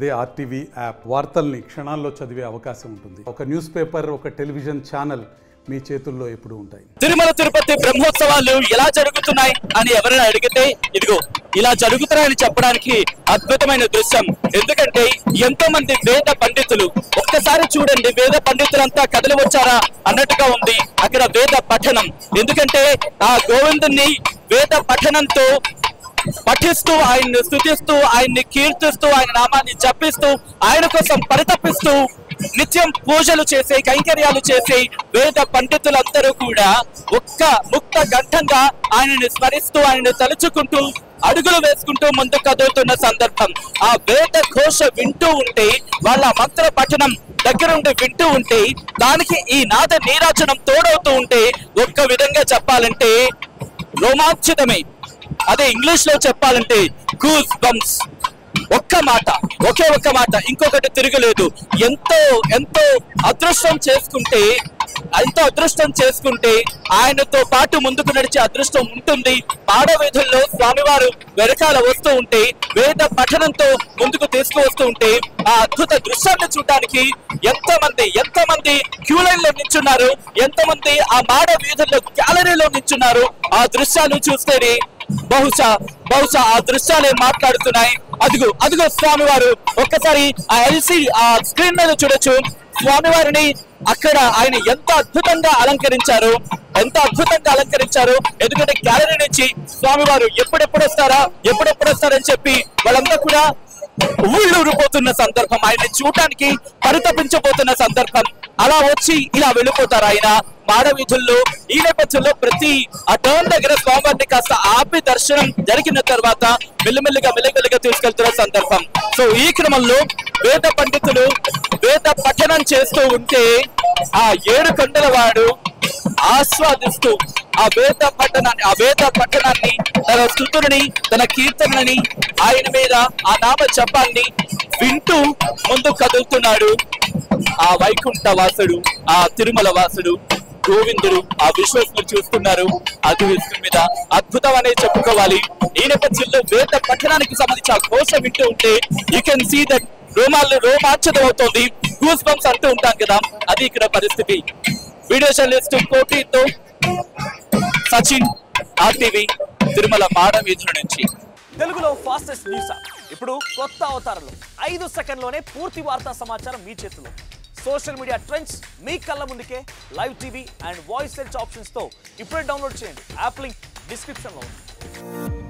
అదే RTV app వార్తల్ని క్షణాల్లో చదివే అవకాశం ఉంటుంది. ఒక న్యూస్ పేపర్, ఒక టెలివిజన్ ఛానల్ మీ చేతుల్లో ఎప్పుడు ఉంటాయి. తిరుమల తిరుపతి బ్రహ్మోత్సవాలు ఎలా జరుగుతున్నాయి అని ఎవరైనా అడిగితే ఇదిగో ఇలా జరుగుతున్నాయని చెప్పడానికి అద్భుతమైన దృశ్యం. ఎందుకంటే ఎంతో మంది వేద పండితులు, ఒక్కసారి చూడండి, వేద పండితులంతా కదిలి వచ్చారా అన్నట్టుగా ఉంది అక్కడ వేద పఠనం. ఎందుకంటే ఆ గోవిందుని వేద పఠనంతో పఠిస్తూ, ఆయన్ని స్తుతిస్తూ, ఆయన్ని కీర్తిస్తూ, ఆయన నామాన్ని జపిస్తూ, ఆయన కోసం పరితపిస్తూ నిత్యం పూజలు చేసే, కైంకర్యాలు చేసే వేద పండితులందరూ కూడా ఒక్క ముక్త గంటంగా ఆయనని స్మరిస్తూ, ఆయనని తలుచుకుంటూ, అడుగులు వేసుకుంటూ ముందుకు కదులుతున్న సందర్భం. ఆ వేద ఘోష వింటూ ఉంటే, వాళ్ళ మంత్ర పఠనం దగ్గరుండి వింటూ ఉంటే, దానికి ఈ నాద నీరాజనం తోడవుతూ ఉంటే, ఒక్క విధంగా చెప్పాలంటే రోమాంచితమే. అదే ఇంగ్లీష్ లో చెప్పాలంటే గూస్ బంప్స్. ఒక్క మాట, ఒకే ఒక్క మాట, ఇంకొకటి తిరగలేదు. ఎంతో ఎంతో అదృష్టం చేసుకుంటే ఆయనతో పాటు ముందుకు నడిచే అదృష్టం ఉంటుంది. పాడవేధుల్లో స్వామివారు వెనకాల వస్తూ ఉంటే, వేద పఠనంతో ముందుకు తీసుకువస్తూ ఉంటే, ఆ అద్భుత దృశ్యాన్ని చూడటానికి ఎంతమంది క్యూ లైన్ లో నిల్చున్నారు, ఎంతమంది ఆ మాడ వీధుల్లో గ్యాలరీలో నిల్చున్నారు. ఆ దృశ్యాలు చూస్తేనే బహుశా ఆ దృశ్యాలే మాట్లాడుతున్నాయి. అదిగో స్వామివారు. ఒక్కసారి ఆ ఎల్సీ ఆ స్క్రీన్ మీద చూడొచ్చు స్వామివారిని. అక్కడ ఆయన ఎంత అద్భుతంగా అలంకరించారు. ఎందుకంటే గ్యాలరీ నుంచి స్వామివారు ఎప్పుడెప్పుడు వస్తారని చెప్పి వాళ్ళంతా కూడా ఊళ్ళూరిపోతున్న సందర్భం, ఆయన చూడటానికి పరితపించబోతున్న సందర్భం. అలా వచ్చి ఇలా వెళ్ళిపోతారు ఆయన మాడవీధుల్లో. ఈ నేపథ్యంలో ప్రతి ఆ టర్న్ దగ్గర స్వామివారిని కాస్త ఆపి దర్శనం జరిగిన తర్వాత మెల్లిమెల్లిగా తీసుకెళ్తున్న సందర్భం. సో ఈ క్రమంలో వేద పండితులు వేద పఠనం చేస్తూ ఉంటే, ఆ 7 కొండల వాడు ఆస్వాదిస్తూ ఆ వేద పఠనాన్ని, తన స్తుతులని, తన కీర్తనని, ఆయన మీద ఆ నామ జపాన్ని వింటూ ముందుకు కదులుతున్నాడు. ఆ వైకుంఠ వాసుడు, ఆ తిరుమల వాసుడు గోవిందుడు, ఆ విశ్వస్సును చూస్తున్నారు. అది విష్ణు మీద అద్భుతం అనే చెప్పుకోవాలి. ఈ నేపథ్యంలో వేద పఠనానికి సంబంధించి ఆ ఘోష వింటూ ఉంటే యూ కెన్ సీ దట్ రోమాంచితం అవుతోంది. గూస్ బంప్స్ అంటూ ఉంటాం కదా, అది ఇక్కడ పరిస్థితి. వీడియో జర్నలిస్ట్ కోటితో సచిన్, ఆర్టీవీ, తిరుమల మాడ వీధుల నుంచి. తెలుగులో ఫాస్టెస్ట్ న్యూస్ యాప్ ఇప్పుడు కొత్త అవతారంలో 5 సెకండ్లోనే పూర్తి వార్తా సమాచారం మీ చేతిలో. సోషల్ మీడియా ట్రెండ్స్ మీ కళ్ళ ముందుకే live TV and voice search options తో ఇప్పుడే డౌన్లోడ్ చేయండి. యాప్ లింక్ డిస్క్రిప్షన్ లో ఉంది.